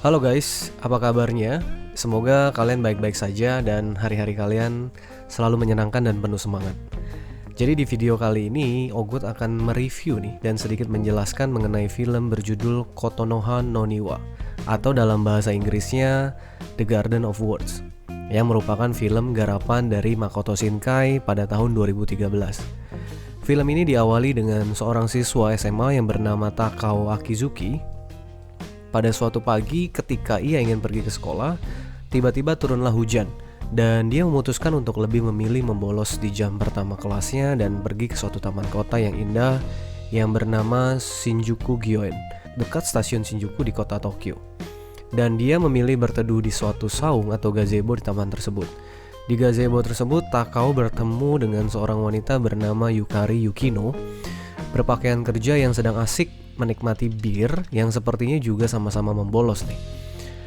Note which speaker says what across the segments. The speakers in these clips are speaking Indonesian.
Speaker 1: Halo guys, apa kabarnya? Semoga kalian baik-baik saja dan hari-hari kalian selalu menyenangkan dan penuh semangat. Jadi di video kali ini, Ogut akan mereview nih dan sedikit menjelaskan mengenai film berjudul Kotonoha no Niwa atau dalam bahasa Inggrisnya The Garden of Words yang merupakan film garapan dari Makoto Shinkai pada tahun 2013. Film ini diawali dengan seorang siswa SMA yang bernama Takao Akizuki. Pada suatu pagi ketika ia ingin pergi ke sekolah, tiba-tiba turunlah hujan dan dia memutuskan untuk lebih memilih membolos di jam pertama kelasnya dan pergi ke suatu taman kota yang indah yang bernama Shinjuku Gyoen, dekat stasiun Shinjuku di kota Tokyo. Dan dia memilih berteduh di suatu saung atau gazebo di taman tersebut. Di gazebo tersebut, Takao bertemu dengan seorang wanita bernama Yukari Yukino, berpakaian kerja yang sedang asik menikmati bir yang sepertinya juga sama-sama membolos nih.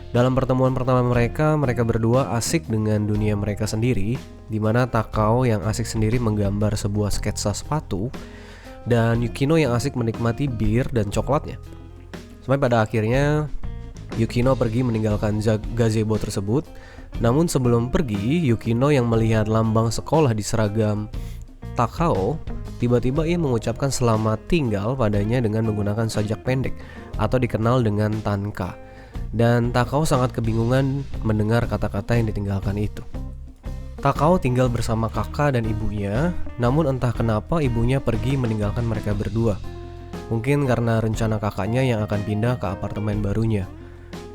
Speaker 1: Dalam pertemuan pertama mereka berdua asik dengan dunia mereka sendiri, di mana Takao yang asik sendiri menggambar sebuah sketsa sepatu dan Yukino yang asik menikmati bir dan coklatnya. Sampai pada akhirnya Yukino pergi meninggalkan gazebo tersebut. Namun sebelum pergi, Yukino yang melihat lambang sekolah di seragam Takao, tiba-tiba ia mengucapkan selamat tinggal padanya dengan menggunakan sajak pendek atau dikenal dengan tanka. Dan Takao sangat kebingungan mendengar kata-kata yang ditinggalkan itu. Takao tinggal bersama kakak dan ibunya, namun entah kenapa ibunya pergi meninggalkan mereka berdua. Mungkin karena rencana kakaknya yang akan pindah ke apartemen barunya.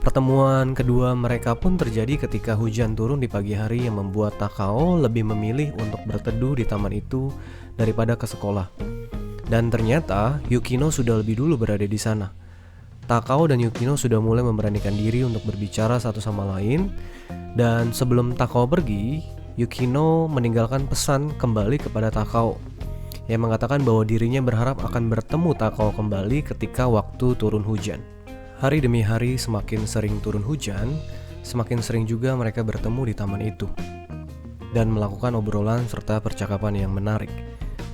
Speaker 1: Pertemuan kedua mereka pun terjadi ketika hujan turun di pagi hari yang membuat Takao lebih memilih untuk berteduh di taman itu daripada ke sekolah. Dan ternyata Yukino sudah lebih dulu berada di sana. Takao dan Yukino sudah mulai memberanikan diri untuk berbicara satu sama lain. Dan sebelum Takao pergi, Yukino meninggalkan pesan kembali kepada Takao yang mengatakan bahwa dirinya berharap akan bertemu Takao kembali ketika waktu turun hujan. Hari demi hari semakin sering turun hujan, semakin sering juga mereka bertemu di taman itu dan melakukan obrolan serta percakapan yang menarik.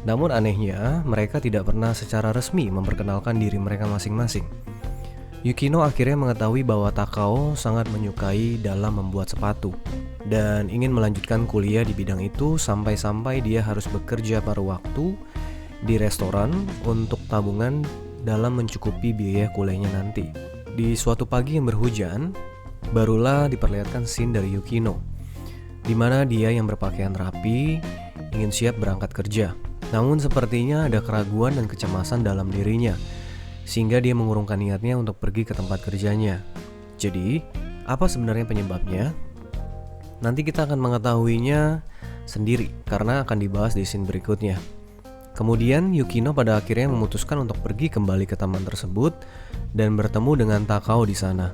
Speaker 1: Namun anehnya, mereka tidak pernah secara resmi memperkenalkan diri mereka masing-masing. Yukino akhirnya mengetahui bahwa Takao sangat menyukai dalam membuat sepatu dan ingin melanjutkan kuliah di bidang itu sampai-sampai dia harus bekerja paruh waktu di restoran untuk tabungan dalam mencukupi biaya kuliahnya nanti. Di suatu pagi yang berhujan, barulah diperlihatkan scene dari Yukino, di mana dia yang berpakaian rapi ingin siap berangkat kerja. Namun sepertinya ada keraguan dan kecemasan dalam dirinya, sehingga dia mengurungkan niatnya untuk pergi ke tempat kerjanya. Jadi, apa sebenarnya penyebabnya? Nanti kita akan mengetahuinya sendiri karena akan dibahas di scene berikutnya. Kemudian Yukino pada akhirnya memutuskan untuk pergi kembali ke taman tersebut dan bertemu dengan Takao di sana.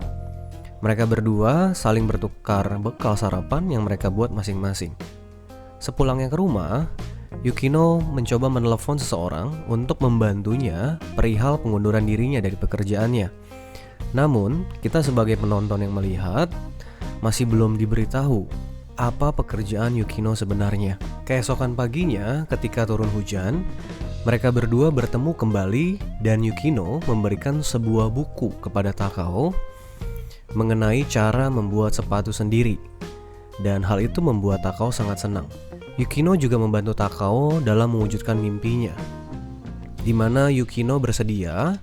Speaker 1: Mereka berdua saling bertukar bekal sarapan yang mereka buat masing-masing. Sepulangnya ke rumah, Yukino mencoba menelepon seseorang untuk membantunya perihal pengunduran dirinya dari pekerjaannya. Namun, kita sebagai penonton yang melihat masih belum diberitahu apa pekerjaan Yukino sebenarnya. Keesokan paginya ketika turun hujan, mereka berdua bertemu kembali dan Yukino memberikan sebuah buku kepada Takao mengenai cara membuat sepatu sendiri. Dan hal itu membuat Takao sangat senang. Yukino juga membantu Takao dalam mewujudkan mimpinya, di mana Yukino bersedia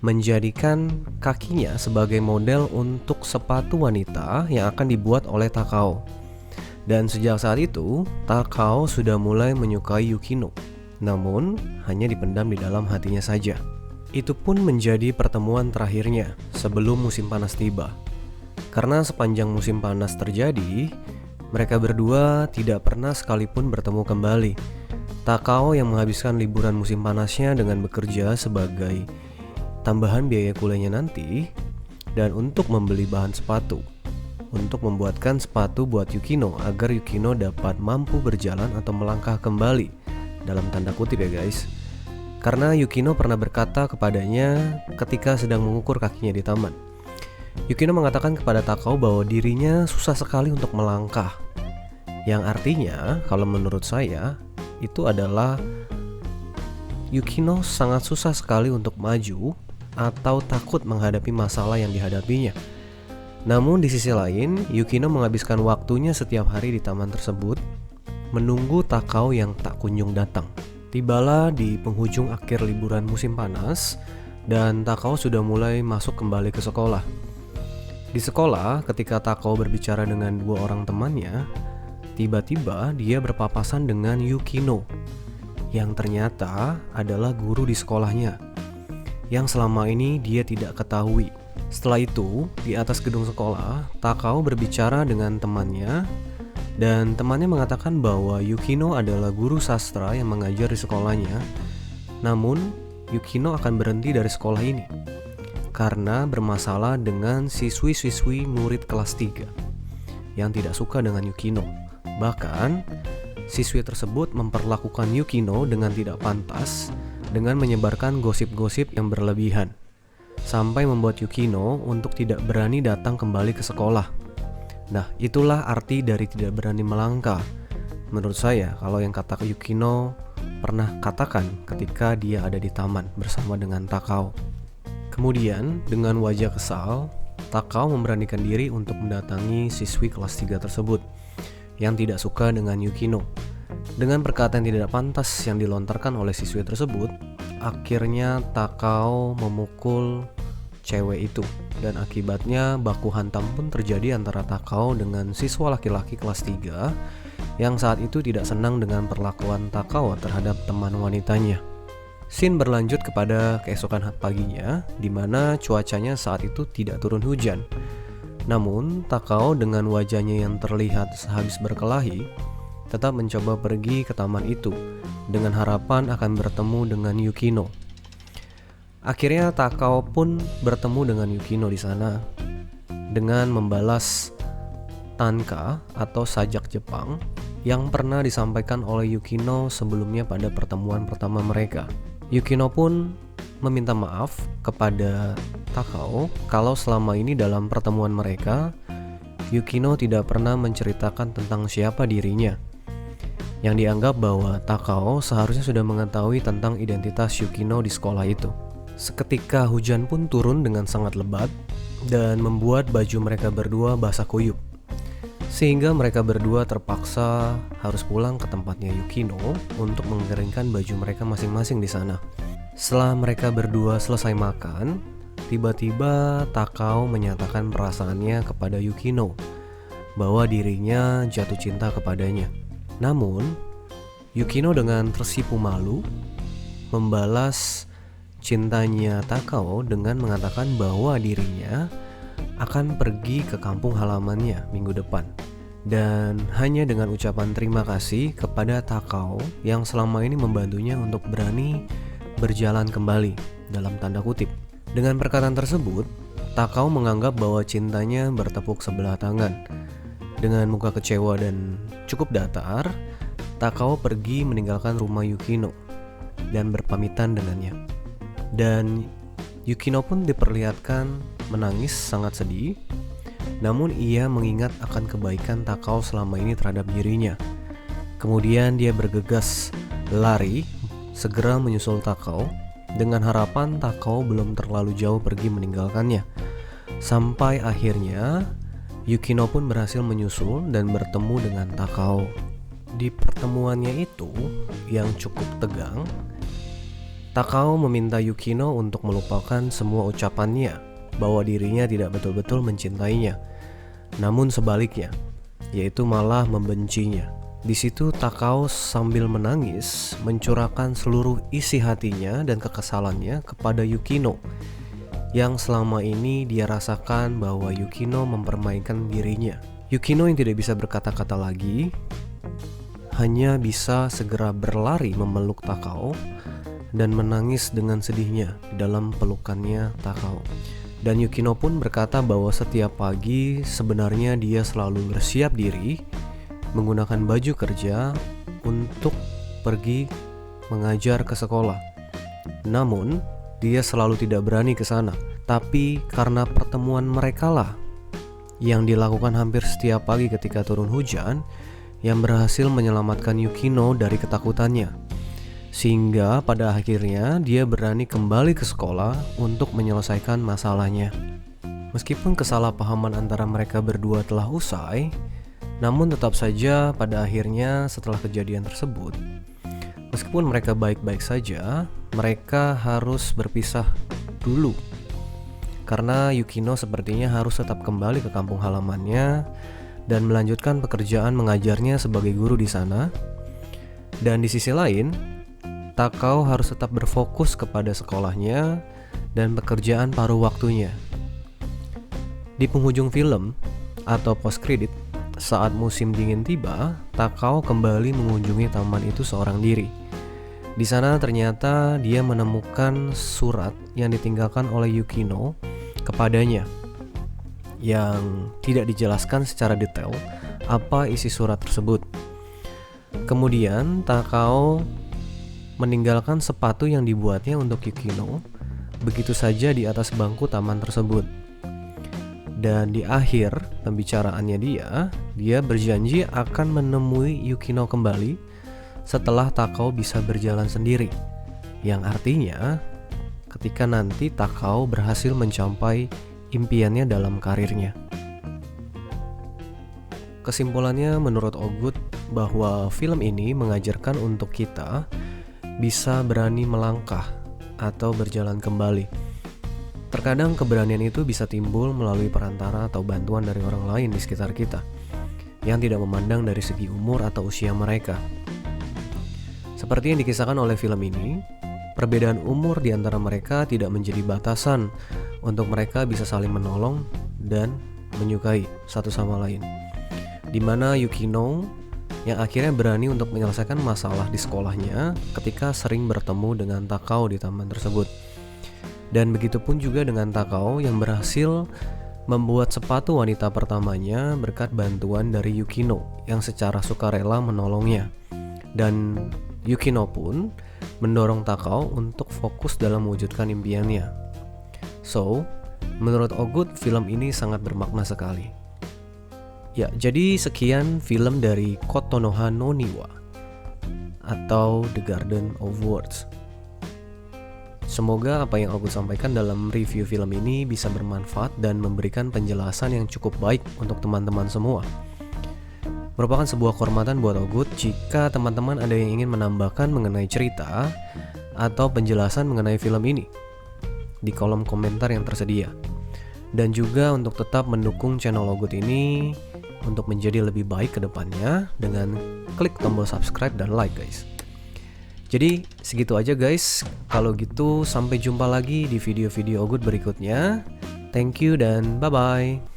Speaker 1: menjadikan kakinya sebagai model untuk sepatu wanita yang akan dibuat oleh Takao. Dan sejak saat itu, Takao sudah mulai menyukai Yukino, namun hanya dipendam di dalam hatinya saja. Itu pun menjadi pertemuan terakhirnya sebelum musim panas tiba. Karena sepanjang musim panas terjadi, mereka berdua tidak pernah sekalipun bertemu kembali. Takao yang menghabiskan liburan musim panasnya dengan bekerja sebagai tambahan biaya kuliahnya nanti, dan untuk membeli bahan sepatu untuk membuatkan sepatu buat Yukino agar Yukino dapat mampu berjalan atau melangkah kembali, dalam tanda kutip ya guys. Karena Yukino pernah berkata kepadanya ketika sedang mengukur kakinya di taman. Yukino mengatakan kepada Takao bahwa dirinya susah sekali untuk melangkah. Yang artinya, kalau menurut saya, itu adalah Yukino sangat susah sekali untuk maju atau takut menghadapi masalah yang dihadapinya. Namun di sisi lain, Yukino menghabiskan waktunya setiap hari di taman tersebut, menunggu Takao yang tak kunjung datang. Tibalah di penghujung akhir liburan musim panas, dan Takao sudah mulai masuk kembali ke sekolah. Di sekolah, ketika Takao berbicara dengan dua orang temannya, tiba-tiba dia berpapasan dengan Yukino, yang ternyata adalah guru di sekolahnya, yang selama ini dia tidak ketahui. Setelah itu, di atas gedung sekolah, Takao berbicara dengan temannya, dan temannya mengatakan bahwa Yukino adalah guru sastra yang mengajar di sekolahnya. Namun, Yukino akan berhenti dari sekolah ini karena bermasalah dengan siswi-siswi murid kelas 3 yang tidak suka dengan Yukino. Bahkan, siswi tersebut memperlakukan Yukino dengan tidak pantas dengan menyebarkan gosip-gosip yang berlebihan, sampai membuat Yukino untuk tidak berani datang kembali ke sekolah. Nah, itulah arti dari tidak berani melangkah. Menurut saya, kalau yang kata Yukino pernah katakan ketika dia ada di taman bersama dengan Takao. Kemudian, dengan wajah kesal, Takao memberanikan diri untuk mendatangi siswi kelas 3 tersebut yang tidak suka dengan Yukino. Dengan perkataan tidak pantas yang dilontarkan oleh siswi tersebut, akhirnya Takao memukul cewek itu, dan akibatnya baku hantam pun terjadi antara Takao dengan siswa laki-laki kelas 3 yang saat itu tidak senang dengan perlakuan Takao terhadap teman wanitanya. Scene berlanjut kepada keesokan paginya, di mana cuacanya saat itu tidak turun hujan. Namun, Takao dengan wajahnya yang terlihat sehabis berkelahi tetap mencoba pergi ke taman itu dengan harapan akan bertemu dengan Yukino. Akhirnya Takao pun bertemu dengan Yukino di sana dengan membalas tanka atau sajak Jepang yang pernah disampaikan oleh Yukino sebelumnya pada pertemuan pertama mereka. Yukino pun meminta maaf kepada Takao kalau selama ini dalam pertemuan mereka, Yukino tidak pernah menceritakan tentang siapa dirinya, yang dianggap bahwa Takao seharusnya sudah mengetahui tentang identitas Yukino di sekolah itu. Seketika hujan pun turun dengan sangat lebat dan membuat baju mereka berdua basah kuyup, sehingga mereka berdua terpaksa harus pulang ke tempatnya Yukino untuk mengeringkan baju mereka masing-masing di sana. Setelah mereka berdua selesai makan, tiba-tiba Takao menyatakan perasaannya kepada Yukino bahwa dirinya jatuh cinta kepadanya. Namun, Yukino dengan tersipu malu membalas cintanya Takao dengan mengatakan bahwa dirinya akan pergi ke kampung halamannya minggu depan, dan hanya dengan ucapan terima kasih kepada Takao yang selama ini membantunya untuk berani berjalan kembali dalam tanda kutip. Dengan perkataan tersebut, Takao menganggap bahwa cintanya bertepuk sebelah tangan. Dengan muka kecewa dan cukup datar, Takao pergi meninggalkan rumah Yukino dan berpamitan dengannya. Dan Yukino pun diperlihatkan menangis sangat sedih, namun ia mengingat akan kebaikan Takao selama ini terhadap dirinya. Kemudian dia bergegas lari segera menyusul Takao dengan harapan Takao belum terlalu jauh pergi meninggalkannya. Sampai akhirnya Yukino pun berhasil menyusul dan bertemu dengan Takao. Di pertemuannya itu yang cukup tegang, Takao meminta Yukino untuk melupakan semua ucapannya bahwa dirinya tidak betul-betul mencintainya, namun sebaliknya, yaitu malah membencinya. Di situ Takao sambil menangis mencurahkan seluruh isi hatinya dan kekesalannya kepada Yukino, yang selama ini dia rasakan bahwa Yukino mempermainkan dirinya. Yukino yang tidak bisa berkata-kata lagi hanya bisa segera berlari memeluk Takao dan menangis dengan sedihnya di dalam pelukannya Takao. Dan Yukino pun berkata bahwa setiap pagi sebenarnya dia selalu bersiap diri menggunakan baju kerja untuk pergi mengajar ke sekolah. Namun, dia selalu tidak berani ke sana. Tapi karena pertemuan mereka lah yang dilakukan hampir setiap pagi ketika turun hujan yang berhasil menyelamatkan Yukino dari ketakutannya. Sehingga pada akhirnya dia berani kembali ke sekolah untuk menyelesaikan masalahnya. Meskipun kesalahpahaman antara mereka berdua telah usai, namun tetap saja pada akhirnya setelah kejadian tersebut, meskipun mereka baik-baik saja, mereka harus berpisah dulu. Karena Yukino sepertinya harus tetap kembali ke kampung halamannya dan melanjutkan pekerjaan mengajarnya sebagai guru di sana. Dan di sisi lain, Takao harus tetap berfokus kepada sekolahnya dan pekerjaan paruh waktunya. Di penghujung film atau post credit, saat musim dingin tiba, Takao kembali mengunjungi taman itu seorang diri. Di sana ternyata dia menemukan surat yang ditinggalkan oleh Yukino kepadanya, yang tidak dijelaskan secara detail apa isi surat tersebut. Kemudian Takao meninggalkan sepatu yang dibuatnya untuk Yukino begitu saja di atas bangku taman tersebut. Dan di akhir pembicaraannya dia berjanji akan menemui Yukino kembali setelah Takao bisa berjalan sendiri. Yang artinya ketika nanti Takao berhasil mencapai impiannya dalam karirnya. Kesimpulannya menurut Ogut bahwa film ini mengajarkan untuk kita bisa berani melangkah atau berjalan kembali. Terkadang keberanian itu bisa timbul melalui perantara atau bantuan dari orang lain di sekitar kita yang tidak memandang dari segi umur atau usia mereka. Seperti yang dikisahkan oleh film ini, perbedaan umur di antara mereka tidak menjadi batasan untuk mereka bisa saling menolong dan menyukai satu sama lain. Di mana Yukino yang akhirnya berani untuk menyelesaikan masalah di sekolahnya ketika sering bertemu dengan Takao di taman tersebut. Dan begitu pun juga dengan Takao yang berhasil membuat sepatu wanita pertamanya berkat bantuan dari Yukino yang secara sukarela menolongnya. Dan Yukino pun mendorong Takao untuk fokus dalam mewujudkan impiannya. So, menurut Ogut, film ini sangat bermakna sekali. Ya, jadi sekian film dari Kotonoha no Niwa atau The Garden of Words. Semoga apa yang aku sampaikan dalam review film ini bisa bermanfaat dan memberikan penjelasan yang cukup baik untuk teman-teman semua. Merupakan sebuah kehormatan buat Ogut jika teman-teman ada yang ingin menambahkan mengenai cerita atau penjelasan mengenai film ini di kolom komentar yang tersedia. Dan juga untuk tetap mendukung channel Ogut ini untuk menjadi lebih baik ke depannya dengan klik tombol subscribe dan like guys. Jadi segitu aja guys. Kalau gitu sampai jumpa lagi di video-video Ogut berikutnya. Thank you dan bye-bye.